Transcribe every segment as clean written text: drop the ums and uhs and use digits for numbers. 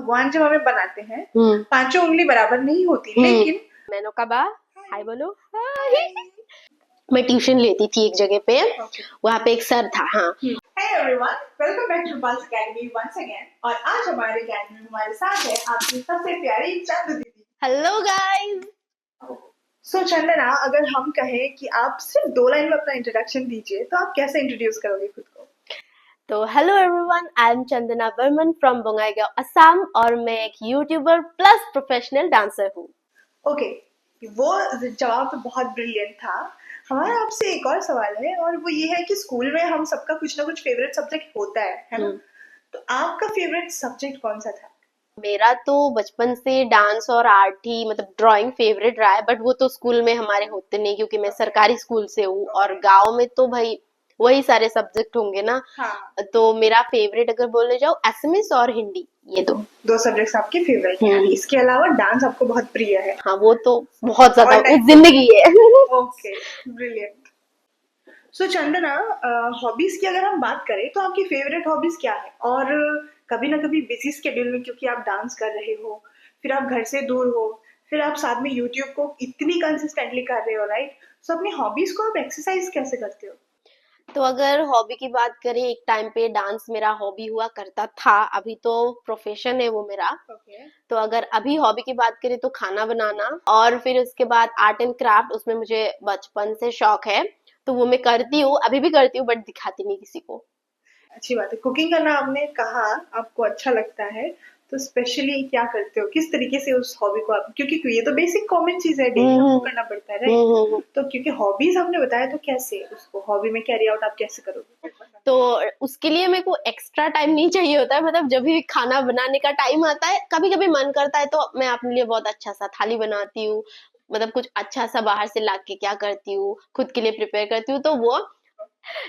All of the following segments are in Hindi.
भगवान जब हमें बनाते हैं पांचों उंगली बराबर नहीं होती, लेकिन मैंने कहा हाय बोलो हाय। मैं ट्यूशन लेती थी एक जगह पे, वहाँ पे एक सर था। हाँ, Hey everyone, welcome back to Pulse Academy once again। और आज हमारे अकेडमी में हमारे साथ है आपकी सबसे प्यारी चंद दीदी। Hello guys. सो चंदना, अगर हम कहें कि आप सिर्फ 2 लाइन में अपना इंट्रोडक्शन दीजिए तो आप कैसे इंट्रोड्यूस करोगे खुद को? तो hello everyone, I am Chandana Barman from Bongaigaon Assam और मैं एक यूट्यूबर प्लस प्रोफेशनल डांसर हूँ। ओके, वो जवाब तो बहुत ब्रिलियंट था। हमारा आपसे एक और सवाल है और वो ये है कि स्कूल में हम सबका कुछ ना कुछ फेवरेट सब्जेक्ट होता है ना? तो आपका फेवरेट सब्जेक्ट कौन सा था? मेरा तो बचपन से डांस और आर्ट ही, मतलब ड्राइंग फेवरेट रहा है, बट वो तो स्कूल में हमारे होते नहीं क्योंकि मैं सरकारी स्कूल से हूँ और गांव में तो भाई वही सारे सब्जेक्ट होंगे ना। हाँ। तो मेरा फेवरेट अगर बोलने जाओ एसएमएस और हिंदी, ये दो सब्जेक्ट्स आपके फेवरेट हैं। इसके अलावा डांस आपको बहुत प्रिय है। हाँ, वो तो बहुत ज्यादा जिंदगी है। Okay, brilliant. So Chandana, hobbies की अगर हम बात करें तो आपकी फेवरेट हॉबीज क्या है? और कभी ना कभी बिजी स्केड्यूल में, क्योंकि आप डांस कर रहे हो, फिर आप घर से दूर हो, फिर आप साथ में यूट्यूब को इतनी कंसिस्टेंटली कर रहे हो, राइट? सो अपनी हॉबीज को आप एक्सरसाइज कैसे करते हो? तो अगर हॉबी की बात करें, एक टाइम पे डांस मेरा हॉबी हुआ करता था, अभी तो प्रोफेशन है वो मेरा। तो अगर अभी हॉबी की बात करें तो खाना बनाना, और फिर उसके बाद आर्ट एंड क्राफ्ट, उसमें मुझे बचपन से शौक है तो वो मैं करती हूँ, अभी भी करती हूँ, बट दिखाती नहीं किसी को। अच्छी बात है। कुकिंग करना आपने कहा आपको अच्छा लगता है, तो स्पेशली क्या करते हो? किस तरीके से उस हॉबी को आप, क्योंकि ये तो बेसिक कॉमन चीज है, डेली आपको करना पड़ता है, राइट? तो क्योंकि हॉबीज आपने बताया, तो कैसे उसको हॉबी में कैरी आउट आप कैसे करोगे? तो उसके लिए मेरे को एक्स्ट्रा टाइम नहीं चाहिए होता है, मतलब जब भी खाना बनाने का टाइम आता है, कभी कभी मन करता है तो मैं अपने लिए बहुत अच्छा सा थाली बनाती हूँ, मतलब कुछ अच्छा सा बाहर से ला के क्या करती हूँ, खुद के लिए प्रिपेयर करती हूँ। तो वो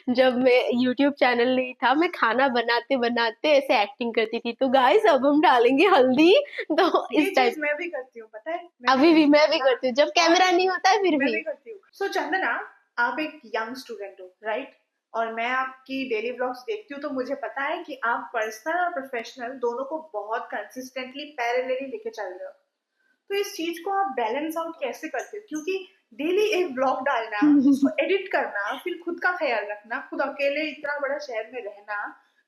जब मैं यूट्यूब चैनल नहीं था, मैं खाना बनाते बनाते ऐसे एक्टिंग करती थी, तो गाइस अब हम डालेंगे हल्दी, तो इस टाइप मैं भी करती हूँ, पता है? अभी भी मैं भी करती हूँ जब कैमरा नहीं होता है, फिर भी करती हूँ। सो चंदना, आप एक यंग स्टूडेंट हो, राइट? और मैं आपकी डेली ब्लॉग्स देखती हूँ तो मुझे पता है कि आप पर्सनल और प्रोफेशनल दोनों को बहुत कंसिस्टेंटली पैरेलली लेके चल रहे हो। तो इस चीज को आप बैलेंस आउट कैसे करते हो? क्योंकि डेली एक ब्लॉग डालना, उसको एडिट करना, फिर खुद का ख्याल रखना, खुद अकेले इतना बड़ा शहर में रहना,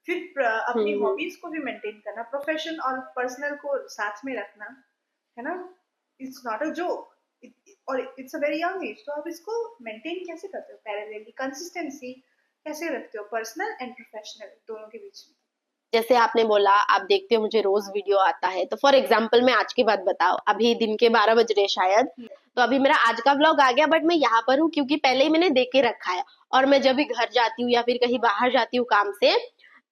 फिर अपनी हॉबीज को भी मेंटेन करना, प्रोफेशन और पर्सनल को साथ में रखना, है ना? इट्स नॉट अ जोक, और it's a very young age. तो आप इसको मेंटेन कैसे करते हो? पैरेलली कंसिस्टेंसी कैसे रखते हो पर्सनल एंड प्रोफेशनल दोनों के बीच में? जैसे आपने बोला आप देखते हो मुझे रोज वीडियो आता है, तो फॉर एग्जाम्पल मैं आज की बात बताओ, अभी दिन के 12 बज रहे शायद, तो अभी मेरा आज का व्लॉग आ गया, बट मैं यहाँ पर हूँ क्योंकि पहले ही मैंने देख के रखा है। और मैं जब भी घर जाती हूँ या फिर कहीं बाहर जाती हूँ काम से,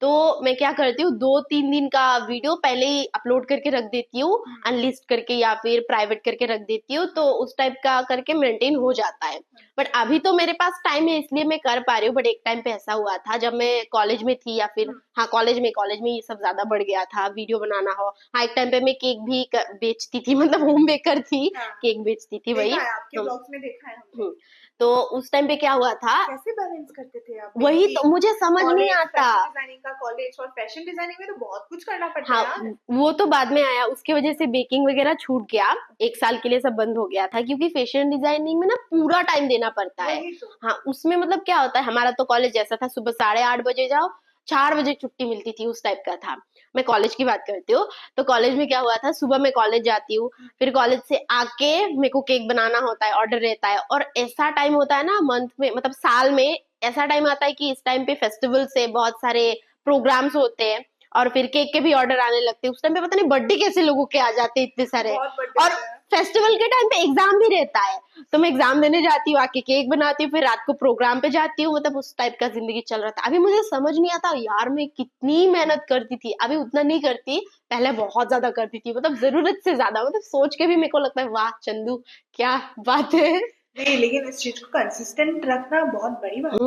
तो मैं क्या करती हूँ, 2-3 दिन का वीडियो पहले ही अपलोड करके रख देती हूँ, अनलिस्ट करके या फिर प्राइवेट करके रख देती हूँ, तो उस टाइप का करके मेंटेन हो जाता है। बट अभी तो मेरे पास टाइम है इसलिए मैं कर पा रही हूँ, बट एक टाइम पे ऐसा हुआ था जब मैं कॉलेज में थी, या फिर हाँ कॉलेज में ये सब ज्यादा बढ़ गया था, वीडियो बनाना हो। हाँ, एक टाइम पे मैं केक भी बेचती थी, मतलब होम बेकर थी, केक बेचती थी वही। आपके ब्लॉग्स में देखा है हमने। तो उस टाइम पे क्या हुआ था, कैसे बैलेंस करते थे आप? वही तो मुझे समझ नहीं आता। फैशन डिजाइनिंग का कॉलेज, और फैशन डिजाइनिंग में तो बहुत कुछ करना पड़ता है यार। वो तो बाद में आया, उसके वजह से बेकिंग वगैरह छूट गया, 1 साल के लिए सब बंद हो गया था, क्योंकि फैशन डिजाइनिंग में ना पूरा टाइम देना पड़ता है। हाँ, उसमें मतलब क्या होता है, हमारा तो कॉलेज ऐसा था, सुबह 8:30 बजे जाओ, 4 बजे छुट्टी मिलती थी, उस टाइप का था। मैं कॉलेज की बात करती हूँ। तो कॉलेज में क्या हुआ था, सुबह मैं कॉलेज जाती हूँ, फिर कॉलेज से आके मेरे को केक बनाना होता है, ऑर्डर रहता है, और ऐसा टाइम होता है ना मंथ में, मतलब साल में ऐसा टाइम आता है कि इस टाइम पे फेस्टिवल से बहुत सारे प्रोग्राम्स होते हैं, और फिर केक के भी ऑर्डर आने लगते हैं। उस टाइम पे पता नहीं बर्थडे कैसे लोगों के आ जाते हैं इतने सारे, और फेस्टिवल के टाइम पे एग्जाम भी रहता है, तो मैं एग्जाम देने जाती हूँ, आके केक बनाती हूँ, फिर रात को प्रोग्राम पे जाती हूँ, मतलब उस टाइप का जिंदगी चल रहा था। अभी मुझे समझ नहीं आता यार मैं कितनी मेहनत करती थी, अभी उतना नहीं करती, पहले बहुत ज्यादा करती थी, मतलब जरूरत से ज्यादा, मतलब सोच के भी मेरे को लगता है वाह चंदू क्या बात है। नहीं, लेकिन इस चीज को कंसिस्टेंट रखना बहुत बड़ी बात है।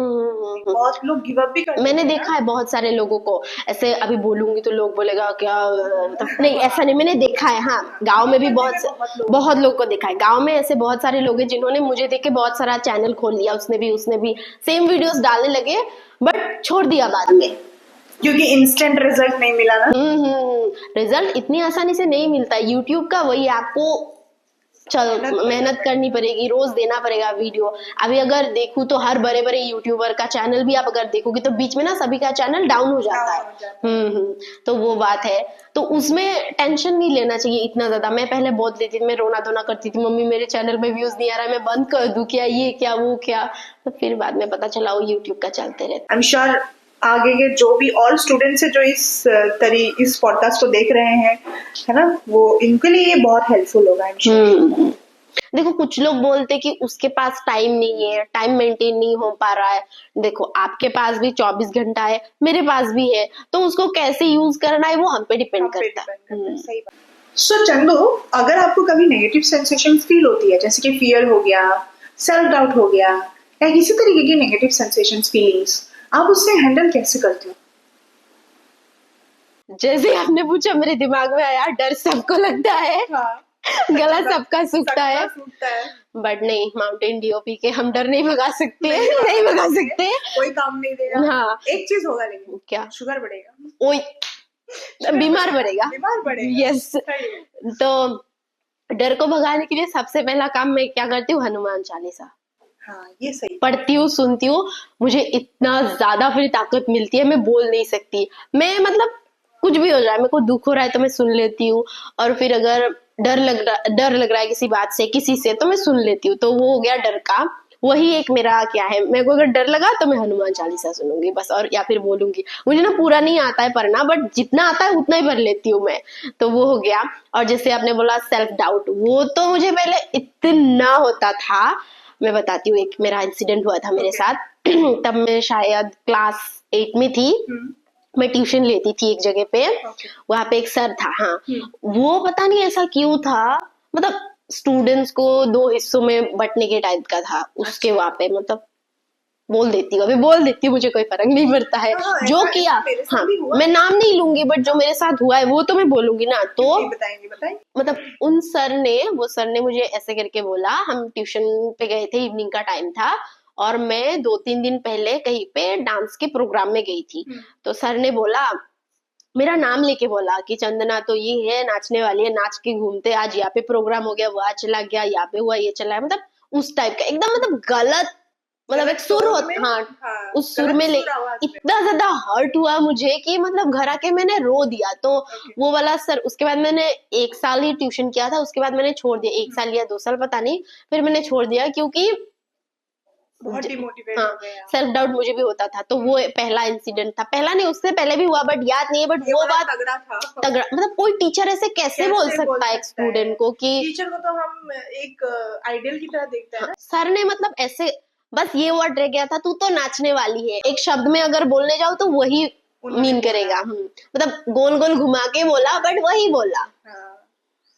बहुत लोग गिव अप भी करते हैं। मैंने देखा है बहुत सारे लोगों को, ऐसे अभी बोलूंगी तो लोग बोलेगा क्या, नहीं ऐसा नहीं, मैंने देखा है। हाँ, गांव में भी बहुत लोग को देखा है, गांव में ऐसे बहुत सारे लोग हैं जिन्होंने मुझे देख के बहुत सारा चैनल खोल लिया, उसने भी सेम वीडियोस डालने लगे, बट छोड़ दिया बाद में, क्योंकि इंस्टेंट रिजल्ट नहीं मिला ना। रिजल्ट इतनी आसानी से नहीं मिलता है। यूट्यूब का वही, आपको मेहनत करनी पड़ेगी, रोज देना पड़ेगा वीडियो। अभी अगर देखूं तो हर बड़े बड़े यूट्यूबर का चैनल भी आप अगर देखोगे तो बीच में ना सभी का चैनल डाउन हो जाता है। तो वो बात है, तो उसमें टेंशन नहीं लेना चाहिए इतना ज्यादा। मैं पहले बहुत लेती थी, मैं रोना धोना करती थी, मम्मी मेरे चैनल में व्यूज नहीं आ रहा है, मैं बंद कर दूं क्या, ये क्या वो क्या। तो फिर बाद में पता चला वो यूट्यूब का चलते रहता। आई एम श्योर आगे के जो भी और स्टूडेंट्स है जो इस पॉडकास्ट को देख रहे हैं, है ना, वो इनके लिए ये बहुत हेल्पफुल होगा। देखो कुछ लोग बोलते कि उसके पास टाइम नहीं है, टाइम मेंटेन नहीं हो पा रहा है। देखो आपके पास भी 24 घंटा है, मेरे पास भी है, तो उसको कैसे यूज करना है वो हम पे डिपेंड करता है। सही बात। सो चंदू, अगर आपको कभी नेगेटिव सेंसेशन फील होती है, जैसे कि फियर हो गया, सेल्फ डाउट हो गया, या किसी तरीके की नेगेटिव सेंसेशन फीलिंग्स, आप उससे हैंडल कैसे करते हो? जैसे आपने पूछा मेरे दिमाग में आया, डर सबको लगता है। हाँ। गला सबका सूखता है, बट नहीं, माउंटेन ड्यू पी के हम डर नहीं भगा सकते, नहीं भगा सकते, कोई काम नहीं देगा। हाँ। एक चीज होगा, लेकिन क्या? शुगर बढ़ेगा। ओए, बीमार बढ़ेगा। यस। तो डर को भगाने के लिए सबसे पहला काम मैं क्या करती हूँ, हनुमान चालीसा। हाँ, ये सही। पढ़ती हूँ, सुनती हूँ, मुझे इतना ज्यादा फिर ताकत मिलती है, मैं बोल नहीं सकती। मैं मतलब कुछ भी हो जाए, मेरे को दुख हो रहा है तो मैं सुन लेती हूँ, और फिर अगर डर लग रहा है किसी बात से, किसी से, तो मैं सुन लेती हूँ। तो वो हो गया डर का। वही एक मेरा क्या है, मेरे को अगर डर लगा तो मैं हनुमान चालीसा सुनूंगी बस, और या फिर बोलूंगी। मुझे ना पूरा नहीं आता है पढ़ना, बट जितना आता है उतना ही पढ़ लेती हूँ मैं। तो वो हो गया। और जैसे आपने बोला सेल्फ डाउट, वो तो मुझे पहले इतना होता था। मैं बताती हूँ, एक मेरा इंसिडेंट हुआ था मेरे साथ। तब मैं शायद क्लास 8 में थी। मैं ट्यूशन लेती थी एक जगह पे। वहां पे एक सर था। हाँ, वो पता नहीं ऐसा क्यों था, मतलब स्टूडेंट्स को 2 हिस्सों में बंटने के टाइप का था उसके। वहां पे मतलब बोल देती हूँ, अभी बोल देती हूँ, मुझे कोई फर्क नहीं पड़ता है। जो किया, हाँ, मैं नाम नहीं लूंगी, बट जो मेरे साथ हुआ है वो तो मैं बोलूंगी ना। तो बताएंगे। मतलब वो सर ने मुझे ऐसे करके बोला, हम ट्यूशन पे गए थे, इवनिंग का टाइम था, और मैं 2-3 दिन पहले कहीं पे डांस के प्रोग्राम में गई थी। तो सर ने बोला, मेरा नाम लेके बोला कि चंदना तो ये है, नाचने वाली है, नाच के घूमते, आज यहाँ पे प्रोग्राम हो गया, वहां चला गया, यहाँ पे हुआ, ये चला है, मतलब उस टाइप का एकदम, मतलब गलत, मतलब एक सुर होता। हाँ, उस सुर में इतना ज्यादा हर्ट हुआ मुझे कि मतलब घर आके मैंने रो दिया। तो वो वाला सर, उसके बाद मैंने 1 साल ही ट्यूशन किया था, उसके बाद मैंने छोड़ दिया, 1 साल या 2 साल पता नहीं, फिर मैंने छोड़ दिया, क्योंकि बहुत डिमोटिवेट हो गया। सेल्फ डाउट मुझे भी होता था। तो वो पहला इंसिडेंट था, पहला नहीं, उससे पहले भी हुआ, बट याद नहीं है। बट वो बात तगड़ा था, तगड़ा, मतलब कोई टीचर ऐसे कैसे बोल सकता है एक स्टूडेंट को कि, टीचर को तो हम एक आइडियल की तरह देखते हैं ना। सर ने मतलब ऐसे बस ये वर्ड रह गया था, तू तो नाचने वाली है, एक शब्द में अगर बोलने जाओ तो वही मीन करेगा। मतलब गोल गोल घुमा के बोला, बट वही बोला।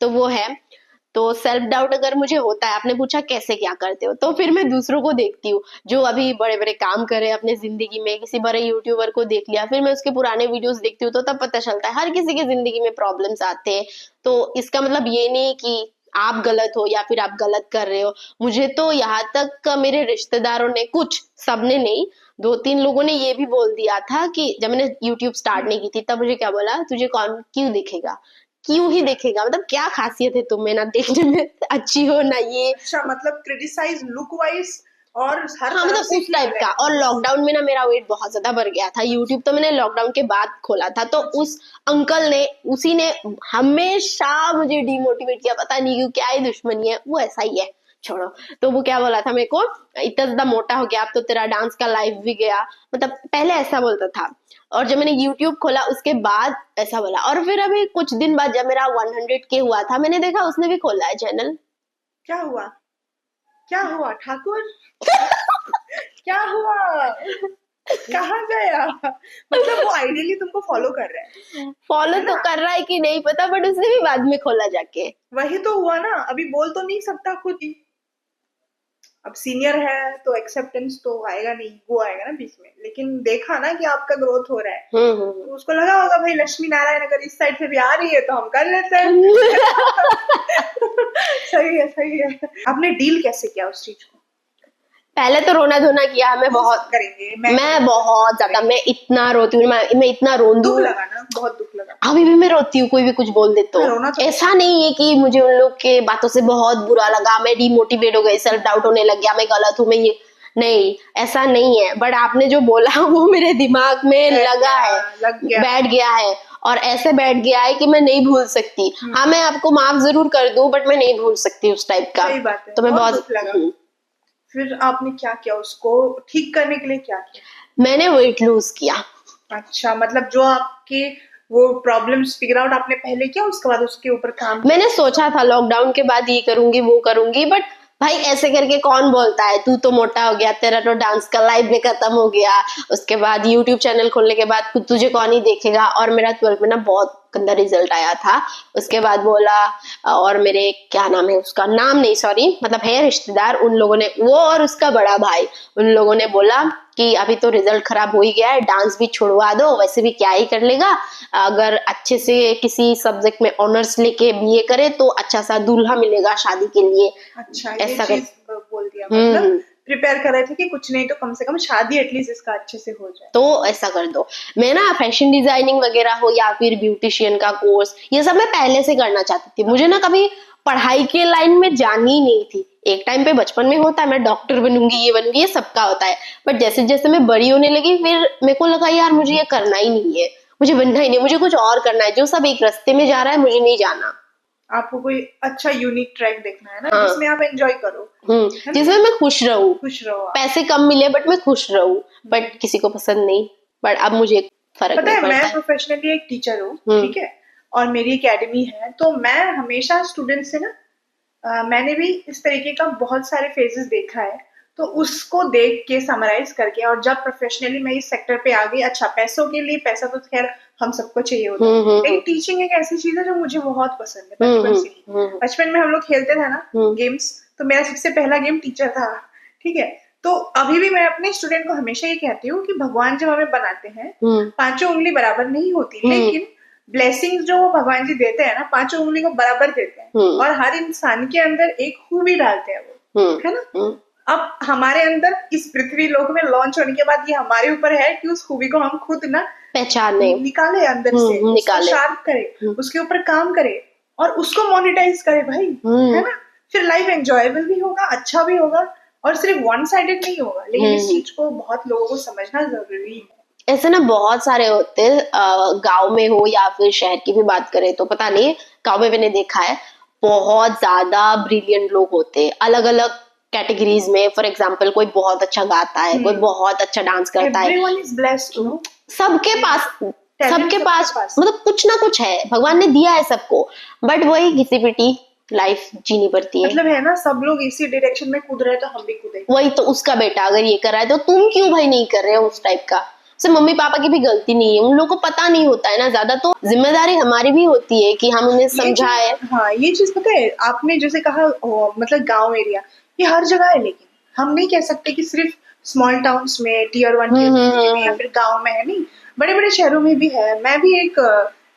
तो वो है। तो सेल्फ डाउट अगर मुझे होता है, आपने पूछा कैसे क्या करते हो, तो फिर मैं दूसरों को देखती हूँ जो अभी बड़े बड़े काम कर रहे हैं अपने जिंदगी में। किसी बड़े यूट्यूबर को देख लिया, फिर मैं उसके पुराने वीडियोस देखती हूँ, तो तब पता चलता है हर किसी की जिंदगी में प्रॉब्लम्स आते हैं। तो इसका मतलब ये नहीं कि आप गलत हो या फिर आप गलत कर रहे हो। मुझे तो यहाँ तक मेरे रिश्तेदारों ने, कुछ, सबने नहीं, 2-3 लोगों ने ये भी बोल दिया था कि जब मैंने यूट्यूब स्टार्ट नहीं की थी, तब मुझे क्या बोला, तुझे कौन क्यों देखेगा, क्यों ही देखेगा, मतलब क्या खासियत है तुम्हें, ना देखने में अच्छी हो ना ये। अच्छा, मतलब क्रिटिसाइज लुक वाइज और हर, हाँ, मतलब उस टाइप का। और लॉकडाउन में ना मेरा वेट बहुत ज्यादा बढ़ गया था। यूट्यूब तो मैंने लॉकडाउन के बाद खोला था। तो उस अंकल ने, उसी ने हमेशा मुझे डिमोटिवेट किया, पता नहीं क्यों, क्या ही दुश्मनी है, वो ऐसा ही है, छोड़ो। तो वो क्या बोला था मेरे को, इतना ज्यादा मोटा हो गया अब तो तेरा डांस का लाइफ भी गया, मतलब पहले ऐसा बोलता था। और जब मैंने YouTube खोला उसके बाद ऐसा बोला। और फिर अभी कुछ दिन बाद जब मेरा 100K हुआ था, मैंने देखा उसने भी खोला है चैनल। क्या हुआ, क्या हुआ ठाकुर? क्या हुआ, कहाँ गया? मतलब वो आइडियली तुमको फॉलो कर रहा है, फॉलो तो कर रहा है कि नहीं पता, बट उसने भी बाद में खोला जाके। वही तो हुआ ना, अभी बोल तो नहीं सकता खुद ही। अब सीनियर है तो एक्सेप्टेंस तो आएगा नहीं, वो आएगा ना बीच में। लेकिन देखा ना कि आपका ग्रोथ हो रहा है, तो उसको लगा होगा भाई लक्ष्मी नारायण अगर इस साइड से भी आ रही है तो हम कर लेते हैं। सही है, सही है। आपने डील कैसे किया उस चीज को? पहले तो रोना धोना किया मैं बहुत करेंगे, मैं बहुत ज्यादा, मैं इतना रोती हूँ, मैं इतना रो दूँ, दुख लगा ना, बहुत दुख लगा। अभी भी मैं रोती हूँ, कोई भी कुछ बोल दे तो ऐसा नहीं है कि मुझे उन लोग के बातों से बहुत बुरा लगा, मैं डिमोटिवेट हो गई, सेल्फ डाउट होने लग गया, मैं गलत हूँ, मैं ये नहीं, ऐसा नहीं है। बट आपने जो बोला वो मेरे दिमाग में लगा है, बैठ गया है, और ऐसे बैठ गया है कि मैं नहीं भूल सकती। हाँ, मैं आपको माफ जरूर कर दूं बट मैं नहीं भूल सकती उस टाइप का। तो मैं बहुत लगा। फिर आपने क्या किया, उसको ठीक करने के लिए क्या किया? मैंने वेट लूज किया। अच्छा, मतलब जो आपके वो प्रॉब्लम्स फिगर आउट आपने पहले किया, उसके बाद उसके ऊपर काम मैंने सोचा था लॉकडाउन के बाद ये करूंगी वो करूंगी, बट भाई ऐसे करके कौन बोलता है, तू तो मोटा हो गया, तेरा तो डांस का लाइफ भी खत्म हो गया, उसके बाद यूट्यूब चैनल खोलने के बाद तुझे कौन ही देखेगा। और मेरा 12th में ना बहुत गंदा रिजल्ट आया था। उसके बाद बोला, और मेरे क्या नाम है उसका, नाम नहीं सॉरी, मतलब है रिश्तेदार, उन लोगों ने, वो और उसका बड़ा भाई, उन लोगों ने बोला कि अभी तो रिजल्ट खराब हो ही गया है, डांस भी छुड़वा दो, वैसे भी क्या ही कर लेगा, अगर अच्छे से किसी सब्जेक्ट में ऑनर्स लेके बीए करे तो अच्छा सा दूल्हा मिलेगा शादी के लिए। अच्छा, ऐसा ये चीज बोल दिया, मतलब प्रिपेयर कर रहे थे कि कुछ नहीं तो कम से कम शादी एटलीस्ट इसका अच्छे से हो जाए, तो ऐसा कर दो। मैं ना फैशन डिजाइनिंग वगैरह हो या फिर ब्यूटिशियन का कोर्स, ये सब मैं पहले से करना चाहती थी। मुझे ना कभी पढ़ाई के लाइन में जानी नहीं थी। एक टाइम पे बचपन में होता है मैं डॉक्टर बनूंगी, ये बनूंगी, ये सबका होता है, बट जैसे जैसे मैं बड़ी होने लगी फिर मेरे को लगा यार मुझे ये करना ही नहीं है, मुझे बनना ही नहीं, मुझे कुछ और करना है, जो सब एक रास्ते में जा रहा है मुझे नहीं जाना। आपको कोई अच्छा यूनिक ट्रैक देखना है ना, हाँ, जिसमें आप एंजॉय करो, जिसमें मैं खुश रहूं, पैसे कम मिले बट मैं खुश रहूं, बट किसी को पसंद नहीं, बट अब मुझे फर्क पता है, मैं प्रोफेशनली एक टीचर हूँ, ठीक है, और मेरी एकेडमी है, तो मैं हमेशा स्टूडेंट से ना मैंने भी इस तरीके का बहुत सारे फेजेस देखा है, तो उसको देख के समराइज करके, और जब प्रोफेशनली मैं इस सेक्टर पे आ गई, अच्छा पैसों के लिए, पैसा तो खैर हम सबको चाहिए होता है, लेकिन टीचिंग एक ऐसी चीज है जो मुझे बहुत पसंद है बचपन से ही। बचपन में हम लोग खेलते थे ना गेम्स, तो मेरा सबसे पहला गेम टीचर था, ठीक है। तो अभी भी मैं अपने स्टूडेंट को हमेशा ये कहती हूँ कि भगवान जब हमें बनाते हैं, पांचों उंगली बराबर नहीं होती, लेकिन ब्लेसिंग्स जो भगवान जी देते हैं ना, पांचों उंगली को बराबर देते हैं, और हर इंसान के अंदर एक खूबी डालते हैं वो, है ना। अब हमारे अंदर इस पृथ्वी लोक में लॉन्च होने के बाद ये हमारे ऊपर है कि उस खूबी को हम खुद ना पहचाने, निकाले अंदर से, निकाले, शार्प करे, उसके ऊपर काम करे और उसको मोनेटाइज करे भाई, है ना। फिर लाइफ एंजॉयबल भी होगा, अच्छा भी होगा, और सिर्फ वन साइडेड नहीं होगा। लेकिन इस चीज को बहुत लोगों को समझना जरूरी है। ऐसे ना बहुत सारे होते हैं, गांव में हो या फिर शहर की भी बात करें तो पता नहीं, गांव में मैंने देखा है बहुत ज्यादा ब्रिलियंट लोग होते हैं अलग अलग कैटेगरीज में। फॉर एग्जाम्पल कोई बहुत अच्छा गाता है, कोई बहुत अच्छा डांस करता है, सबके पास मतलब कुछ ना कुछ है, भगवान ने दिया है सबको, बट वही घिसी पिटी लाइफ जीनी पड़ती है। मतलब है ना, सब लोग इसी डायरेक्शन में कूद रहे हैं तो हम भी कूदे। वही तो, उसका बेटा अगर ये कर रहा है तो तुम क्यों भाई नहीं कर रहे हो उस टाइप का। मम्मी पापा की भी गलती नहीं है, उन लोगों को पता नहीं होता है ना ज्यादा, तो जिम्मेदारी हमारी भी होती है कि हम उन्हें समझाए। हाँ, ये चीज पता है आपने जैसे कहा, मतलब गांव एरिया ये हर जगह है, लेकिन हम नहीं कह सकते कि सिर्फ स्मॉल टाउन्स में, टियर 1 टियर 2 में या फिर गाँव में है, नहीं, बड़े बड़े शहरों में भी है। मैं भी एक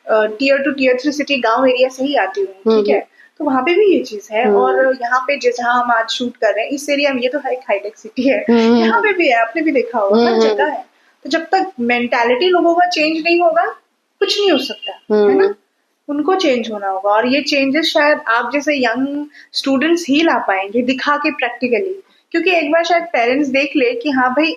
टियर 2 टियर 3 सिटी गाँव एरिया से ही आती हूँ, ठीक है, तो वहां पे भी ये चीज है। और यहाँ पे जहाँ हम आज शूट कर रहे हैं इस एरिया में, ये तो है हाईटेक सिटी है, यहाँ पे भी है, आपने भी देखा होगा, हर जगह है। तो जब तक मेंटालिटी लोगों का चेंज नहीं होगा कुछ नहीं हो सकता, है ना। उनको चेंज होना होगा, और ये चेंजेस शायद आप जैसे यंग स्टूडेंट्स ही ला पाएंगे दिखा के प्रैक्टिकली, क्योंकि एक बार शायद पेरेंट्स देख ले कि हाँ भाई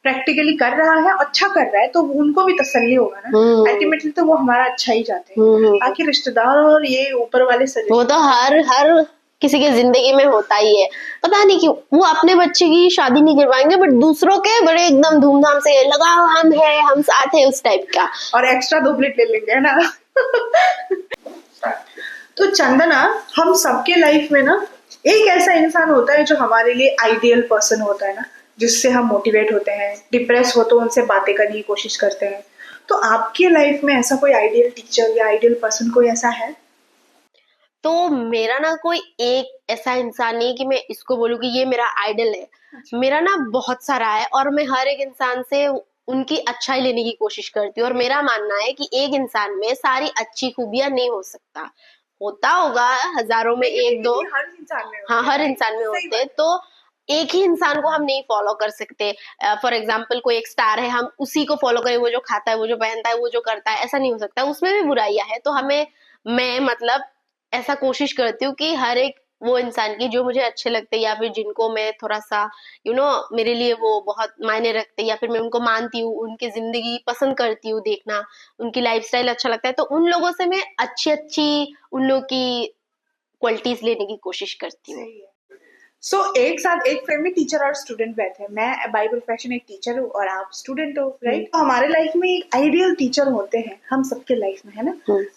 प्रैक्टिकली कर रहा है, अच्छा कर रहा है, तो उनको भी तसल्ली होगा ना। अल्टीमेटली तो वो हमारा अच्छा ही चाहते हैं। आखिर रिश्तेदार और ये ऊपर वाले सजेशन, वो तो हर किसी के जिंदगी में होता ही है। पता नहीं क्यों वो अपने बच्चे की शादी नहीं करवाएंगे, बट दूसरों के बड़े एकदम धूमधाम से लगा हम है, हम साथ है, उस टाइप का, और एक्स्ट्रा 2 प्लेट ले लेंगे, है ना। तो चंदना, हम सबके लाइफ में ना एक ऐसा इंसान होता है जो हमारे लिए आइडियल पर्सन होता है ना, जिससे हम मोटिवेट होते हैं, डिप्रेस हो तो उनसे बातें करने की कोशिश करते हैं। तो आपके लाइफ में ऐसा कोई आइडियल टीचर या आइडियल पर्सन कोई ऐसा है? तो मेरा ना कोई एक ऐसा इंसान नहीं है कि मैं इसको बोलूँ कि ये मेरा आइडल है। अच्छा। मेरा ना बहुत सारा है, और मैं हर एक इंसान से उनकी अच्छाई लेने की कोशिश करती हूँ, और मेरा मानना है कि एक इंसान में सारी अच्छी खूबियां नहीं हो सकता, होता होगा हजारों में एक दो, हर इंसान में, हाँ हर इंसान में होते। तो एक ही इंसान को हम नहीं फॉलो कर सकते। फॉर एग्जाम्पल कोई एक स्टार है, हम उसी को फॉलो करें, वो जो खाता है, वो जो पहनता है, वो जो करता है, ऐसा नहीं हो सकता, उसमें भी बुराइयां है। तो मैं मतलब ऐसा कोशिश करती हूँ कि हर एक वो इंसान की जो मुझे अच्छे लगते हैं या फिर जिनको मैं थोड़ा सा मेरे लिए वो बहुत मायने रखते हैं या फिर मैं उनको मानती हूँ, उनकी जिंदगी पसंद करती हूँ देखना, उनकी लाइफस्टाइल अच्छा लगता है, तो उन लोगों से मैं अच्छी अच्छी उन लोगों की क्वालिटीज लेने की कोशिश करती हूँ। सो एक साथ एक फ्रेम में टीचर और स्टूडेंट बैठे हैं, मैं बाय प्रोफेशन एक टीचर हूँ और आप स्टूडेंट हो, राइट? तो हमारे लाइफ में एक आइडियल टीचर होते हैं हम सबके लाइफ में, है ना,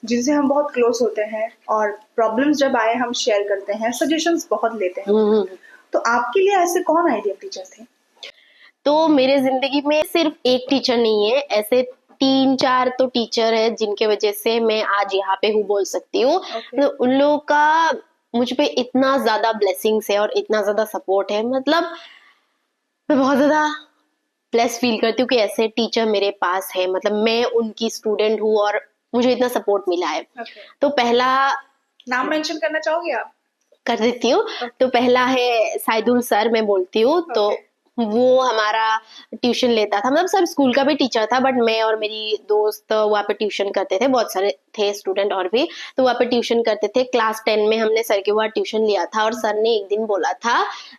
जिनसे हम बहुत क्लोज होते हैं और प्रॉब्लम्स जब आए हम शेयर करते हैं, सजेशंस बहुत लेते हैं। तो आपके लिए ऐसे कौन आइडियल टीचर थे? तो मेरे जिंदगी में सिर्फ एक टीचर नहीं है, ऐसे 3-4 तो टीचर है जिनके वजह से मैं आज यहाँ पे हूँ बोल सकती हूँ। तो उन लोगों का मुझ पे इतना ज्यादा ब्लेसिंग्स है और इतना ज्यादा सपोर्ट है, मतलब मैं बहुत ज्यादा ब्लेस फील करती हूँ कि ऐसे टीचर मेरे पास है, मतलब मैं उनकी स्टूडेंट हूँ और मुझे इतना सपोर्ट मिला है। तो पहला नाम मेंशन करना चाहोगे आप? कर देती हूँ। तो पहला है साइदुल सर, मैं बोलती हूँ। तो वो हमारा ट्यूशन लेता था, मतलब सर स्कूल का भी टीचर था, बट मैं और मेरी दोस्त वहाँ पे ट्यूशन करते थे, बहुत सारे थे स्टूडेंट और भी, तो वहाँ पे ट्यूशन करते थे। क्लास 10 में हमने सर के वहाँ ट्यूशन लिया था और सर ने एक दिन बोला था,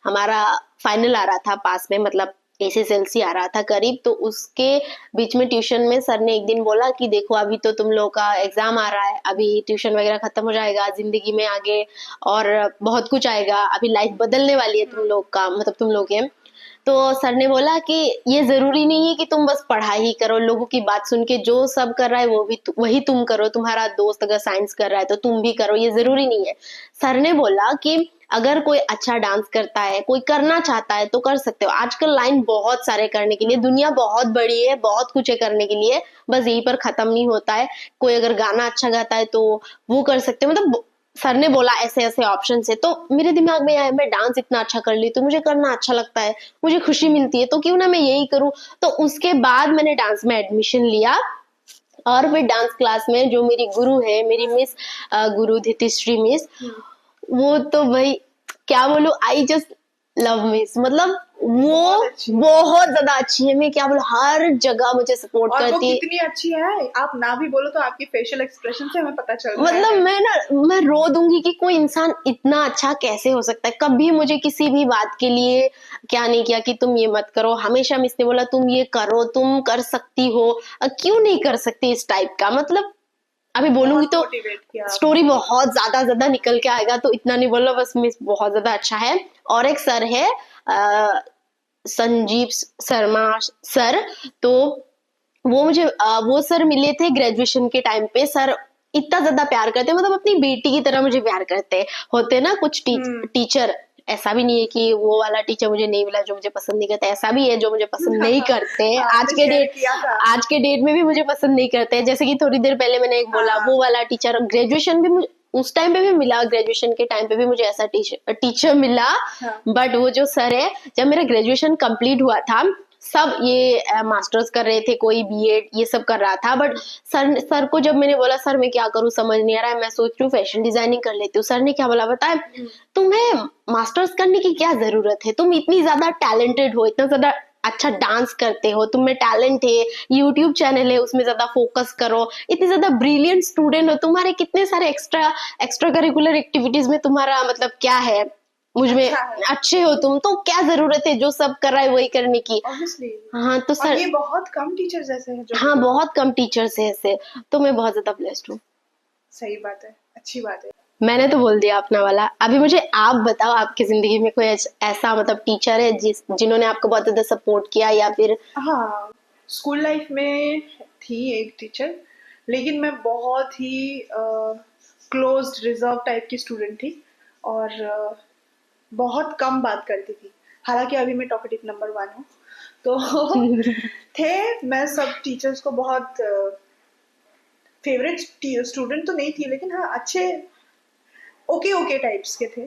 हमारा फाइनल आ रहा था पास में, मतलब SSLC आ रहा था करीब, तो उसके बीच में ट्यूशन में सर ने एक दिन बोला कि देखो अभी तो तुम लोग का एग्जाम आ रहा है, अभी ट्यूशन वगैरह खत्म हो जाएगा, जिंदगी में आगे और बहुत कुछ आएगा, अभी लाइफ बदलने वाली है तुम लोग का, मतलब तुम लोग के। तो सर ने बोला कि ये जरूरी नहीं है कि तुम बस पढ़ाई ही करो, लोगों की बात सुन के जो सब कर रहा है वो भी वही तुम करो, तुम्हारा दोस्त अगर साइंस कर रहा है तो तुम भी करो, ये जरूरी नहीं है। सर ने बोला कि अगर कोई अच्छा डांस करता है, कोई करना चाहता है तो कर सकते हो, आजकल लाइन बहुत सारे करने के लिए, दुनिया बहुत बड़ी है, बहुत कुछ है करने के लिए, बस यहीं पर खत्म नहीं होता है। कोई अगर गाना अच्छा गाता है तो वो कर सकते हो, मतलब सर ने बोला ऐसे ऐसे ऑप्शन है। तो मेरे दिमाग में आया, मैं डांस इतना अच्छा कर ली तो मुझे करना अच्छा लगता है, मुझे खुशी मिलती है, तो क्यों ना मैं यही करूं। तो उसके बाद मैंने डांस में एडमिशन लिया और फिर डांस क्लास में जो मेरी गुरु है, मेरी मिस गुरु धितिश्री मिस, वो तो भाई क्या बोलूं, आई जस्ट लव मिस, मतलब वो बहुत ज्यादा अच्छी है, मैं क्या बोलूं, हर जगह मुझे सपोर्ट करती है। कितनी अच्छी है, आप ना भी बोलो तो आपकी फेशियल एक्सप्रेशन से हमें पता चल रहा है। मतलब मैं रो दूंगी कि कोई इंसान इतना अच्छा कैसे हो सकता है। कभी मुझे किसी भी बात के लिए क्या नहीं किया कि तुम ये मत करो, हमेशा मिस ने बोला तुम ये करो, तुम कर सकती हो, क्यों नहीं कर सकती, इस टाइप का। मतलब अभी बोलूंगी तो स्टोरी बहुत ज्यादा निकल के आएगा, तो इतना नहीं बोलो, बस मिस बहुत ज्यादा अच्छा है। और एक सर है संजीव शर्मा सर, तो वो मुझे वो सर मिले थे ग्रेजुएशन के टाइम पे। सर इतना ज्यादा प्यार करते, मतलब अपनी बेटी की तरह मुझे प्यार करते। होते ना कुछ टीचर, ऐसा भी नहीं है कि वो वाला टीचर मुझे नहीं मिला जो मुझे पसंद नहीं करता, ऐसा भी है जो मुझे पसंद नहीं करते। आज के डेट में भी मुझे पसंद नहीं करते, जैसे कि थोड़ी देर पहले मैंने एक बोला वो वाला टीचर। ग्रेजुएशन भी उस टाइम पे भी मिला, ग्रेजुएशन के टाइम पे भी मुझे ऐसा टीचर मिला। बट वो जो सर है, जब मेरा ग्रेजुएशन कंप्लीट हुआ था, सब ये मास्टर्स कर रहे थे, कोई बीएड ये सब कर रहा था, बट सर को जब मैंने बोला सर मैं क्या करूं समझ नहीं आ रहा है, मैं सोच रही हूँ फैशन डिजाइनिंग कर लेती हूँ। सर ने क्या बोला बताए, तुम्हें मास्टर्स करने की क्या जरूरत है, तुम इतनी ज्यादा टैलेंटेड हो, इतना ज्यादा अच्छा डांस करते हो, तुम में टैलेंट है, यूट्यूब चैनल है उसमें ज्यादा फोकस करो, इतनी ज्यादा ब्रिलियंट स्टूडेंट हो, तुम्हारे कितने सारे एक्स्ट्रा करिकुलर एक्टिविटीज में तुम्हारा मतलब क्या है, मुझमें अच्छे हो तुम, तो क्या जरूरत है जो सब कर रहा है वही करने की। हाँ तो सर, ये बहुत कम टीचर्स ऐसे हैं जो, हाँ बहुत कम टीचर्स है ऐसे, तो मैं बहुत ज्यादा ब्लेस्ड हूँ। सही बात है, अच्छी बात है। मैंने तो बोल दिया अपना वाला, अभी मुझे आप बताओ, आपकी जिंदगी में कोई ऐसा मतलब टीचर है जिन्होंने आपको बहुत ज्यादा सपोर्ट किया या फिर? हाँ, स्कूल लाइफ में थी एक टीचर, लेकिन मैं बहुत ही क्लोज्ड रिजर्व टाइप की स्टूडेंट थी और बहुत कम बात करती थी। हालांकि अभी मैं टॉकेटिव नंबर 1 हूँ, तो थे, मैं सब टीचर्स को बहुत फेवरेट स्टूडेंट तो नहीं थी, लेकिन हाँ अच्छे ओके टाइप्स के थे।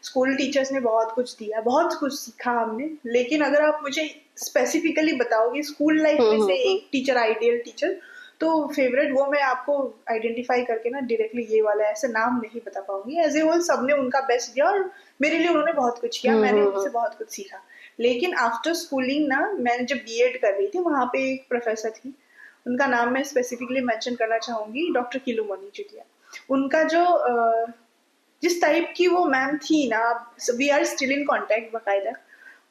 स्कूल टीचर्स ने बहुत कुछ दिया, बहुत कुछ सीखा हमने, लेकिन अगर आप मुझे स्पेसिफिकली बताओगे स्कूल लाइफ में से एक टीचर, आइडियल टीचर, तो फेवरेट वो मैं आपको आइडेंटिफाई करके ना डायरेक्टली ये वाला ऐसे नाम नहीं बता पाऊंगी। एज ए होल सबने उनका बेस्ट दिया और मेरे लिए उन्होंने बहुत कुछ किया, मैंने उनसे बहुत कुछ सीखा। लेकिन आफ्टर स्कूलिंग ना, मैंने जब बीएड कर रही थी वहाँ पे एक प्रोफेसर थी, उनका नाम मैं स्पेसिफिकली मेंशन करना चाहूंगी, डॉक्टर किलुमणि चुटिया। उनका जो जिस टाइप की वो मैम थी ना, we are still in contact बाकायदा,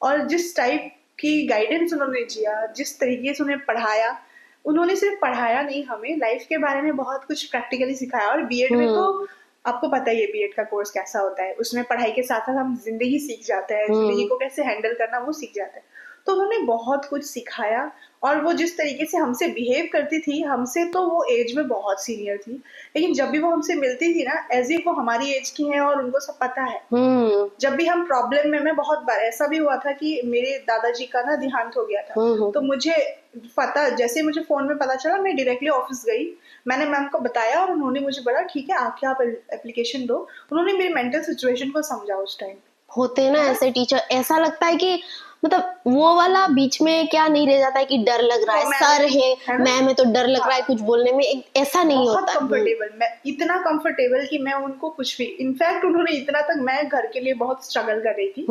और जिस टाइप की गाइडेंस उन्होंने दिया, जिस तरीके से उन्हें पढ़ाया, उन्होंने सिर्फ पढ़ाया नहीं, हमें लाइफ के बारे में बहुत कुछ प्रैक्टिकली सिखाया। और बीएड में तो आपको पता ही है बीएड का कोर्स कैसा होता है, उसमें पढ़ाई के साथ साथ हम जिंदगी सीख जाते हैं, जिंदगी को कैसे हैंडल करना वो सीख जाते हैं। तो उन्होंने बहुत कुछ सिखाया, और वो जिस तरीके से हमसे बिहेव करती थी, हमसे तो वो एज में बहुत सीनियर थी, लेकिन जब भी वो हमसे मिलती थी ना, एज इफ वो हमारी एज की है और उनको सब पता है। जब भी हम प्रॉब्लम में, मैं बहुत बार ऐसा भी हुआ था कि मेरे दादाजी का ना देहांत हो गया था, तो मुझे पता, जैसे मुझे फोन में पता चला, मैं डायरेक्टली ऑफिस गई, मैंने मैम को बताया और उन्होंने मुझे बोला ठीक है आके आप एप्लीकेशन दो। उन्होंने मेरी मेंटल सिचुएशन को समझा उस टाइम। होते हैं ना ऐसे टीचर, ऐसा लगता है कि मतलब वो वाला बीच में क्या नहीं रह जाता है कि डर लग रहा है, सर है मैम है तो डर लग रहा है कुछ बोलने में, ऐसा नहीं होता। बहुत कंफर्टेबल, मैं इतना कंफर्टेबल कि मैं उनको कुछ भी, इनफैक्ट उन्होंने इतना तक, मैं घर के लिए बहुत स्ट्रगल कर रही थी,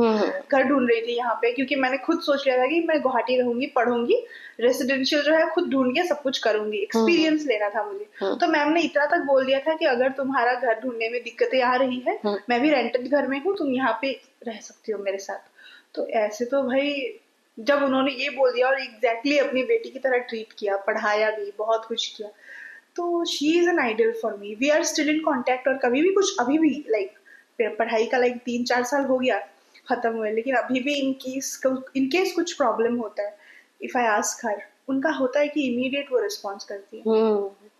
घर ढूंढ रही थी यहाँ पे, क्योंकि मैंने खुद सोच लिया था कि मैं गुवाहाटी रहूंगी, पढ़ूंगी, रेसिडेंशियल जो है खुद ढूंढ के सब कुछ करूंगी, एक्सपीरियंस लेना था मुझे। तो मैम ने इतना तक बोल दिया था कि अगर तुम्हारा घर ढूंढने में दिक्कतें आ रही है, मैं भी रेंटेड घर में हूँ, तुम यहाँ पे रह सकती हो मेरे साथ। तो ऐसे तो भाई जब उन्होंने ये बोल दिया और एग्जैक्टली अपनी बेटी की तरह ट्रीट किया, पढ़ाया भी, बहुत कुछ किया, तो she is an idol for me. We are still in contact, और कभी भी कुछ, अभी भी लाइक पढ़ाई का 3-4 साल हो गया खत्म हुए, लेकिन अभी भी इनकेस कुछ प्रॉब्लम होता है, इफ आई आस्क हर, उनका होता है कि इमीडिएट वो रिस्पॉन्स करती है।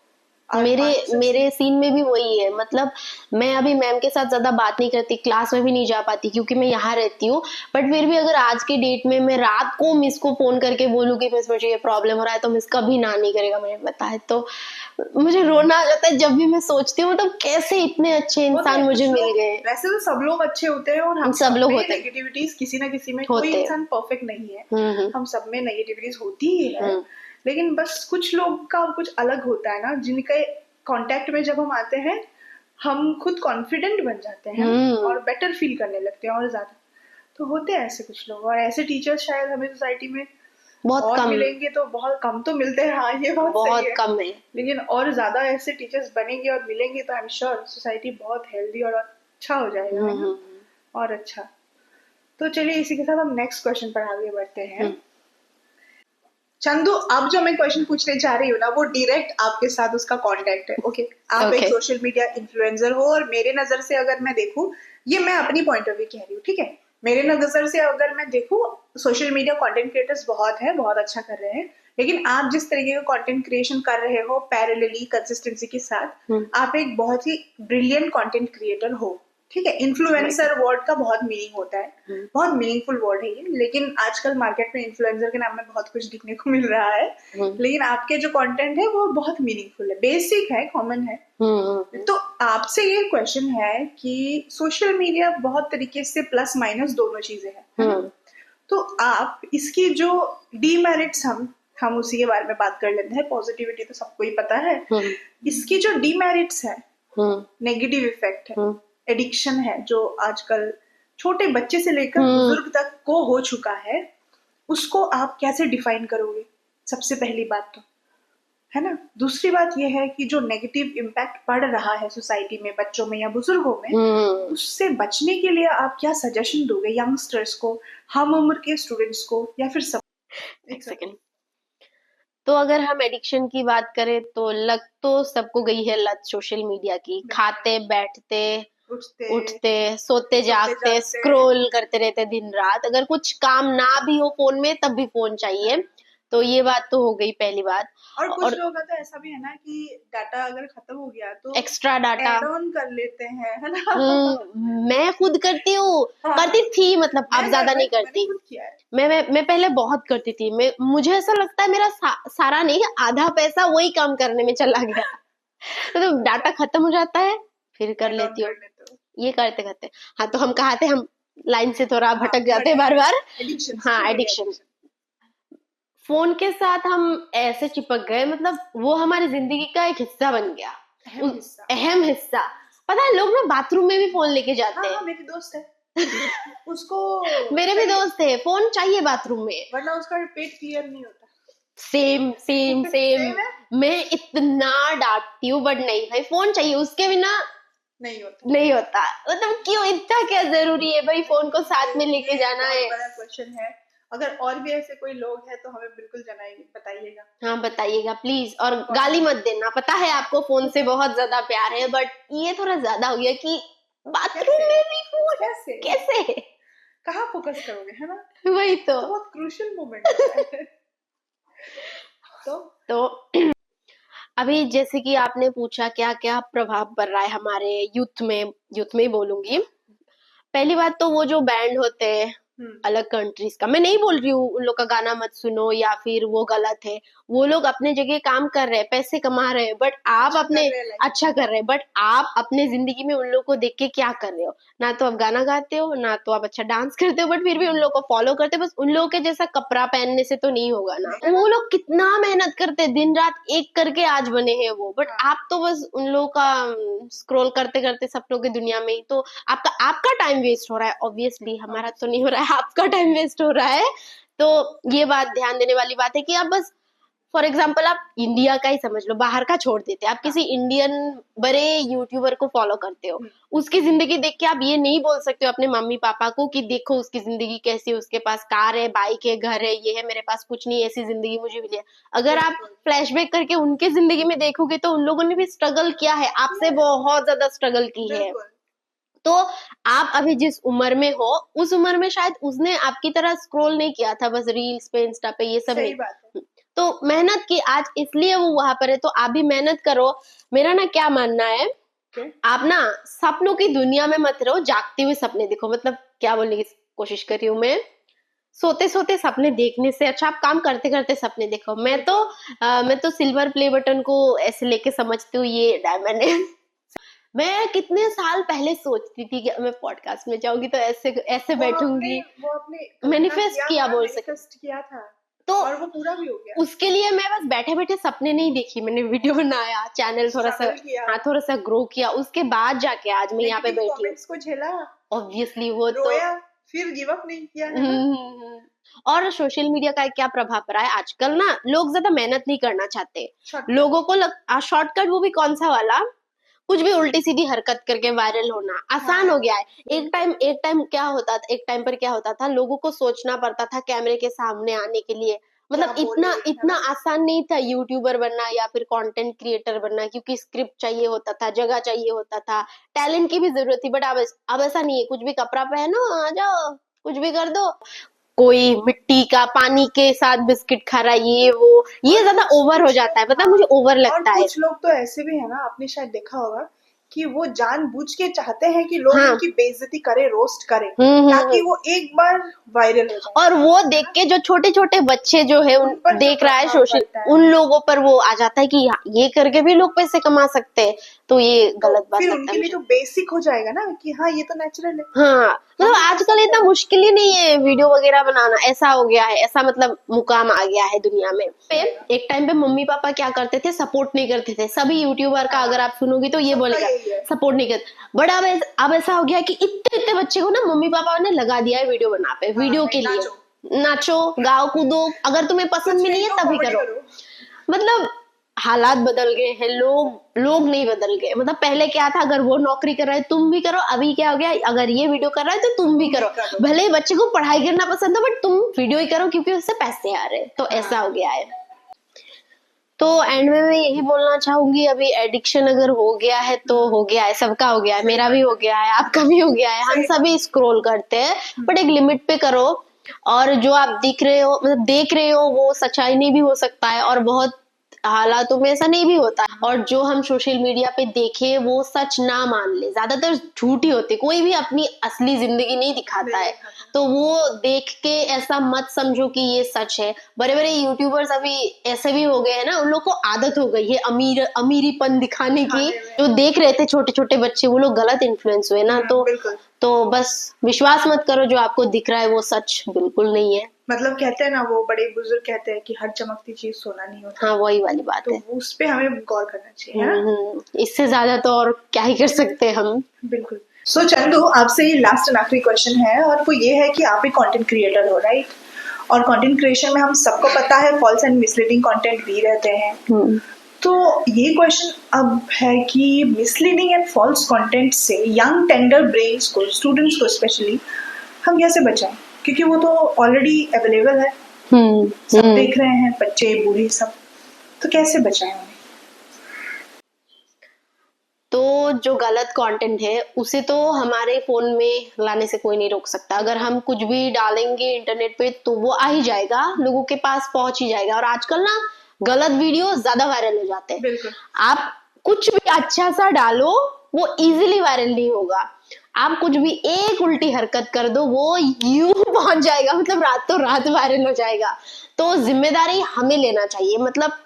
मेरे सीन में भी वही है, मतलब मैं अभी मैम के साथ ज्यादा बात नहीं करती, क्लास में भी नहीं जा पाती क्योंकि मैं यहाँ रहती हूँ, बट फिर भी अगर आज के डेट में मैं रात को मिस को फोन करके बोलूँ कि मिस मुझे ये प्रॉब्लम हो रहा है, तो मिस कभी ना नहीं करेगा मुझे पता है। तो मुझे रोना आ जाता है जब भी मैं सोचती हूँ, मतलब कैसे इतने अच्छे इंसान मुझे मिल गए। वैसे तो सब लोग अच्छे होते हैं, और हम सब लोग होते हैं, नेगेटिविटीज किसी ना किसी में, कोई इंसान परफेक्ट नहीं है, हम सब में नेगेटिविटीज होती ही है, लेकिन बस कुछ लोग का कुछ अलग होता है ना, जिनके कांटेक्ट में जब हम आते हैं, हम खुद कॉन्फिडेंट बन जाते हैं और बेटर फील करने लगते हैं, और ज्यादा तो होते हैं ऐसे कुछ लोग। और ऐसे टीचर्स शायद हमें सोसाइटी में बहुत कम मिलेंगे, तो बहुत कम तो मिलते हैं, हाँ ये बहुत सही है, कम है, लेकिन और ज्यादा ऐसे टीचर्स बनेंगे और मिलेंगे तो आई एम श्योर सोसाइटी बहुत हेल्दी और अच्छा हो जाएगा, और अच्छा। तो चलिए इसी के साथ हम नेक्स्ट क्वेश्चन पर आगे बढ़ते हैं। चंदू, अब जो मैं क्वेश्चन पूछने जा रही हूँ ना, वो डायरेक्ट आपके साथ उसका कांटेक्ट है, ओके? आप एक सोशल मीडिया इन्फ्लुएंसर हो, और मेरे नजर से अगर मैं देखूं, ये मैं अपनी पॉइंट ऑफ व्यू कह रही हूँ, ठीक है? मेरे नजर से अगर मैं देखूं, सोशल मीडिया कंटेंट क्रिएटर्स बहुत है, बहुत अच्छा कर रहे हैं, लेकिन आप जिस तरीके का कंटेंट क्रिएशन कर रहे हो पैरेलली कंसिस्टेंसी के साथ, आप एक बहुत ही ब्रिलियंट कंटेंट क्रिएटर हो, ठीक है? इन्फ्लुएंसर वर्ड का बहुत मीनिंग होता है, बहुत मीनिंगफुल वर्ड है ये, लेकिन आजकल मार्केट में इन्फ्लुएंसर के नाम में बहुत कुछ दिखने को मिल रहा है, लेकिन आपके जो कंटेंट है वो बहुत मीनिंगफुल है, बेसिक है, कॉमन है। तो आपसे ये क्वेश्चन है कि सोशल मीडिया बहुत तरीके से प्लस माइनस दोनों चीजें हैं, तो आप इसकी जो डीमेरिट्स, हम उसी के बारे में बात कर लेते हैं, पॉजिटिविटी तो सबको ही पता है, इसकी जो डीमेरिट्स है, नेगेटिव इफेक्ट है, एडिक्शन है, जो आजकल छोटे बच्चे से लेकर बुजुर्ग तक को हो चुका है, उसको आप कैसे डिफाइन करोगे? सबसे पहली बात तो है ना। दूसरी बात यह है कि जो नेगेटिव इम्पैक्ट पड़ रहा है सोसाइटी में, बच्चों में या बुजुर्गों में, उससे बचने के लिए आप क्या सजेशन दोगे यंगस्टर्स को, हम उम्र के स्टूडेंट्स को, या फिर सब? एक सेकेंड। तो अगर हम एडिक्शन की बात करें तो लत तो सबको गई है, लत सोशल मीडिया की, खाते बैठते उठते सोते जागते स्क्रॉल करते रहते दिन रात, अगर कुछ काम ना भी हो फोन में तब भी फोन चाहिए, तो ये बात तो हो गई पहली बात। और कुछ लोगों का तो ऐसा भी है ना कि डाटा अगर खत्म हो गया तो एक्स्ट्रा डाटा ऐड ऑन कर लेते हैं, है ना? मैं खुद करती हूँ, करती थी, मतलब अब ज्यादा नहीं करती। मैं पहले बहुत करती थी, मुझे ऐसा लगता है मेरा सारा नहीं, आधा पैसा वही काम करने में चला गया। तो डाटा खत्म हो जाता है फिर कर लेती हूँ, ये करते करते। हाँ, तो हम कहा थे, हम लाइन से थोड़ा भटक जाते हैं बार बार। हाँ, एडिक्शन। फोन के साथ हम ऐसे चिपक गए, मतलब वो हमारी जिंदगी का एक हिस्सा बन गया, अहम हिस्सा। पता है लोग ना बाथरूम में भी फोन लेके जाते हैं। हाँ, मेरी दोस्त है उसको मेरे भी दोस्त है, फोन चाहिए बाथरूम में, वरना उसका पेट क्लियर नहीं होता। Same same same. मैं इतना डांटती हूँ बट नहीं भाई, फोन चाहिए, उसके बिना नहीं होता। मतलब क्यों, इतना क्या जरूरी है भाई फोन को साथ में लेके जाना है? बड़ा क्वेश्चन है। अगर और भी ऐसे कोई लोग हैं तो हमें बिल्कुल बताइएगा। हाँ बताइएगा प्लीज, और गाली मत देना। पता है आपको फोन से बहुत ज्यादा प्यार है, बट ये थोड़ा ज्यादा हो गया कि बाथरूम में भी फोन। कैसे कहाँ फोकस करोगे, है ना? वही तो बहुत क्रूशियल मोमेंट है। तो अभी जैसे कि आपने पूछा क्या क्या प्रभाव पड़ रहा है हमारे यूथ में ही बोलूंगी। पहली बात तो वो जो बैंड होते हैं अलग कंट्रीज का, मैं नहीं बोल रही हूँ उन लोग का गाना मत सुनो या फिर वो गलत है, वो लोग अपने जगह काम कर रहे हैं, पैसे कमा रहे हैं, बट आप अपने अच्छा कर रहे हैं, बट आप अपने जिंदगी में उन लोग को देख के क्या कर रहे हो? ना तो आप गाना गाते हो, ना तो आप अच्छा डांस करते हो, बट फिर भी उन लोग को फॉलो करते हो। बस उन लोगों के जैसा कपड़ा पहनने से तो नहीं होगा ना। वो लोग कितना मेहनत करते हैं, दिन रात एक करके आज बने हैं वो, बट आप तो बस उन लोगों का स्क्रॉल करते करते सपनों की दुनिया में ही तो आपका टाइम वेस्ट हो रहा है। ऑब्वियसली हमारा तो नहीं हो रहा है, आपका टाइम वेस्ट हो रहा है। तो ये बात ध्यान देने वाली बात है कि आप बस फॉर एग्जाम्पल आप इंडिया का ही समझ लो, बाहर का छोड़ देते हैं, आप किसी इंडियन बड़े यूट्यूबर को फॉलो करते हो, उसकी जिंदगी देख के आप ये नहीं बोल सकते हो अपने मम्मी पापा को कि देखो उसकी जिंदगी कैसी है, उसके पास कार है, बाइक है, घर है, ये है, मेरे पास कुछ नहीं, ऐसी जिंदगी मुझे मिली है। अगर आप फ्लैशबैक करके उनकी जिंदगी में देखोगे तो उन लोगों ने भी स्ट्रगल किया है, आपसे बहुत ज्यादा स्ट्रगल की है। तो आप अभी जिस उम्र में हो उस उम्र में शायद उसने आपकी तरह स्क्रॉल नहीं किया था बस रील्स पे, इंस्टा पे, ये सब नहीं। तो मेहनत की आज, इसलिए वो वहां पर है, तो आप भी मेहनत करो। मेरा ना क्या मानना है, आप ना सपनों की दुनिया में मत रहो, जागते हुए सपने देखो। मतलब क्या बोलने की कोशिश कर रही हूँ मैं, सोते सोते सपने देखने से अच्छा आप काम करते करते सपने देखो। मैं तो सिल्वर प्ले बटन को ऐसे लेके समझती हूँ ये डायमंड है। मैं कितने साल पहले सोचती थी कि मैं पॉडकास्ट में जाऊंगी तो ऐसे बैठूंगी, मैनिफेस्ट किया, बोल सकते किया था, तो और वो पूरा भी हो गया। उसके लिए मैं बस बैठे बैठे सपने नहीं देखी, मैंने वीडियो बनाया, चैनल थोड़ा सा ग्रो किया, उसके बाद जाके आज मैं यहाँ पे बैठी हूँ। झेला ऑब्वियसली, वो तो फिर गिव अप नहीं किया। और सोशल मीडिया का क्या प्रभाव पड़ा है आजकल ना, लोग ज्यादा मेहनत नहीं करना चाहते, लोगों को शॉर्टकट, वो भी कौन सा वाला, कुछ भी उल्टी सीधी हरकत करके वायरल होना आसान हो गया है। एक टाइम क्या होता था, एक टाइम पर क्या होता था, लोगों को सोचना पड़ता था कैमरे के सामने आने के लिए, मतलब इतना आसान नहीं था यूट्यूबर बनना या फिर कंटेंट क्रिएटर बनना, क्योंकि स्क्रिप्ट चाहिए होता था, जगह चाहिए होता था, टैलेंट की भी जरूरत थी। बट अब ऐसा नहीं है, कुछ भी कपड़ा पहनो आ जाओ, कुछ भी कर दो। कोई मिट्टी का पानी के साथ बिस्किट खा रहा है, ये ज्यादा ओवर हो जाता है, पता है, मुझे ओवर लगता है। कुछ लोग तो ऐसे भी है ना, आपने शायद देखा होगा कि वो जानबूझ के चाहते हैं कि लोग उनकी बेइज्जती करे, रोस्ट करे, ताकि वो एक बार वायरल हो जाए। और वो देख के जो छोटे छोटे बच्चे जो है उन देख रहा है सोशल, उन लोगों पर वो आ जाता है कि ये करके भी लोग पैसे कमा सकते हैं, तो ये गलत बात है। उनके लिए तो बेसिक हो जाएगा ना कि हाँ ये तो नेचुरल है। हाँ मतलब आजकल इतना मुश्किल ही नहीं है वीडियो वगैरह बनाना, ऐसा हो गया है, ऐसा मतलब मुकाम आ गया है दुनिया में। एक टाइम पे मम्मी पापा क्या करते थे, सपोर्ट नहीं करते थे, सभी यूट्यूबर का अगर आप सुनोगे तो ये बोलेगा सपोर्ट नहीं करते, बट अब ऐसा हो गया कि इतने बच्चे को ना मम्मी पापा ने लगा दिया है वीडियो बना पे, वीडियो के लिए नाचो गाओ कूदो, अगर तुम्हें पसंद भी नहीं है तभी करो। मतलब हालात बदल गए हैं, लोग नहीं बदल गए। मतलब पहले क्या था, अगर वो नौकरी कर रहा है तुम भी करो, अभी क्या हो गया, अगर ये वीडियो कर रहा है तो तुम भी करो, भले ही बच्चे को पढ़ाई करना पसंद हो बट तुम वीडियो ही करो क्योंकि उससे पैसे आ रहे हैं, तो ऐसा हो गया है। तो एंड में मैं यही बोलना चाहूंगी, अभी एडिक्शन अगर हो गया है तो हो गया है, सबका हो गया है, मेरा भी हो गया है, आपका भी हो गया है, हम सभी स्क्रॉल करते हैं, बट एक लिमिट पे करो। और जो आप देख रहे हो वो सच्चाई नहीं भी हो सकता है, और बहुत हालातों में ऐसा नहीं भी होता है, और जो हम सोशल मीडिया पे देखे वो सच ना मान ले, ज्यादातर झूठ ही होते, कोई भी अपनी असली जिंदगी नहीं दिखाता है। तो तो वो देख के ऐसा मत समझो कि ये सच है। बड़े बड़े यूट्यूबर्स अभी ऐसे भी हो गए हैं ना, उन लोग को आदत हो गई है अमीरीपन दिखाने की। जो देख रहे थे छोटे छोटे बच्चे, वो लोग गलत इन्फ्लुएंस हुए ना। तो बस विश्वास मत करो, जो आपको दिख रहा है वो सच बिल्कुल नहीं है। मतलब कहते हैं ना, वो बड़े बुजुर्ग कहते हैं कि हर चमकती चीज सोना नहीं होता। हाँ, वही वाली बात तो है। उस पे हमें गौर करना चाहिए, है ना? इससे ज्यादा तो और क्या ही कर सकते हैं हम। बिल्कुल। सो चंदू, आपसे ये लास्ट एंड आखिरी क्वेश्चन है, और वो ये है कि आप एक कंटेंट क्रिएटर हो, राइट? और कंटेंट क्रिएशन में हम सबको पता है फॉल्स एंड मिसलीडिंग कंटेंट भी रहते हैं। तो ये क्वेश्चन अब है कि मिसलीडिंग एंड फॉल्स कंटेंट से यंग टेंडर ब्रेन्स को, स्टूडेंट्स को स्पेशली, हम कैसे बचाएं? क्योंकि वो तो ऑलरेडी अवेलेबल है, सब देख रहे हैं, बच्चे बूढ़े सब। तो कैसे बचाएं उन्हें? तो जो गलत कंटेंट है उसे तो हमारे फोन में लाने से कोई नहीं रोक सकता। अगर हम कुछ भी डालेंगे इंटरनेट पे तो वो आ ही जाएगा, लोगों के पास पहुंच ही जाएगा। और आजकल ना गलत वीडियो ज्यादा वायरल हो जाते हैं। बिल्कुल। आप कुछ भी अच्छा सा डालो, वो इजीली वायरल नहीं होगा। आप कुछ भी एक उल्टी हरकत कर दो, वो यूं पहुंच जाएगा, मतलब रातों रात वायरल हो जाएगा। तो जिम्मेदारी हमें लेना चाहिए। मतलब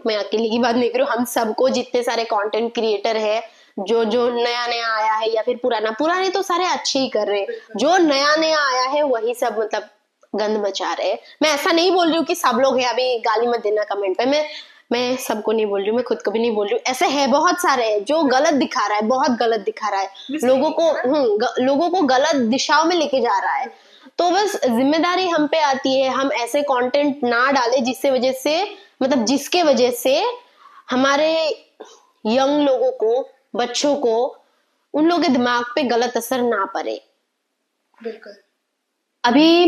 मैं अकेले की बात नहीं करूँ, हम सबको, जितने सारे कंटेंट क्रिएटर है, जो जो नया नया आया है या फिर पुराने तो सारे अच्छे ही कर रहे हैं। जो नया नया आया है वही सब मतलब गंद मचा रहे हैं। मैं ऐसा नहीं बोल रही हूँ कि सब लोग है, अभी गाली मत देना कमेंट पे। मैं सबको नहीं बोल रही हूँ, मैं खुद को भी नहीं बोल रही हूँ। ऐसे है बहुत सारे हैं जो गलत दिखा रहा है, बहुत गलत दिखा रहा है, लोगों को गलत दिशाओं में लेके जा रहा है। तो बस जिम्मेदारी हम पे आती है, हम ऐसे कंटेंट ना डालें जिसके वजह से हमारे यंग लोगों को, बच्चों को, उन लोगों के दिमाग पे गलत असर ना पड़े। बिल्कुल। अभी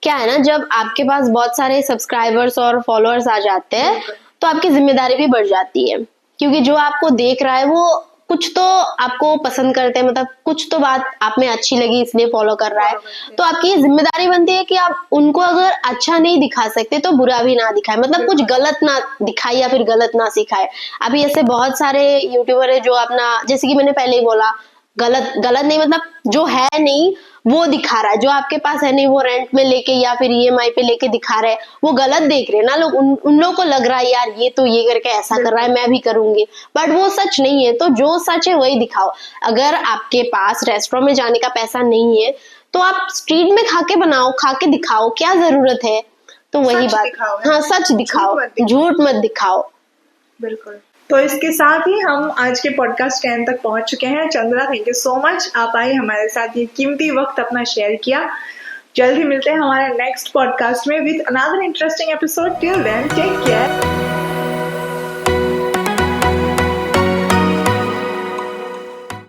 क्या है ना, जब आपके पास बहुत सारे सब्सक्राइबर्स और फॉलोअर्स आ जाते हैं तो आपकी जिम्मेदारी भी बढ़ जाती है, क्योंकि जो आपको देख रहा है वो कुछ तो आपको पसंद करते हैं, मतलब कुछ तो बात आप में अच्छी लगी इसलिए फॉलो कर रहा है। तो आपकी ये जिम्मेदारी बनती है कि आप उनको अगर अच्छा नहीं दिखा सकते तो बुरा भी ना दिखाए, मतलब कुछ गलत ना दिखाए या फिर गलत ना सिखाए। अभी ऐसे बहुत सारे यूट्यूबर है जो अपना, जैसे कि मैंने पहले ही बोला, गलत नहीं, मतलब जो है नहीं वो दिखा रहा है, जो आपके पास है नहीं वो रेंट में लेके या फिर ईएमआई पे लेके दिखा रहे हैं, वो गलत देख रहे हैं ना लोग। उन लोगों को लग रहा है यार ये तो ये करके ऐसा कर रहा है, मैं भी करूंगी, बट वो सच नहीं है। तो जो सच है वही दिखाओ। अगर आपके पास रेस्टोरेंट में जाने का पैसा नहीं है तो आप स्ट्रीट में खा के दिखाओ, क्या जरूरत है? तो वही बात, हाँ, सच दिखाओ, झूठ मत दिखाओ। बिल्कुल। तो इसके साथ ही हम आज के पॉडकास्ट के एंड तक पहुंच चुके हैं। Chandra, thank you so much, आप आई, हमारे साथ ये कीमती वक्त अपना शेयर किया। जल्द ही मिलते हैं हमारे नेक्स्ट पॉडकास्ट में with another interesting episode. Till then, take care.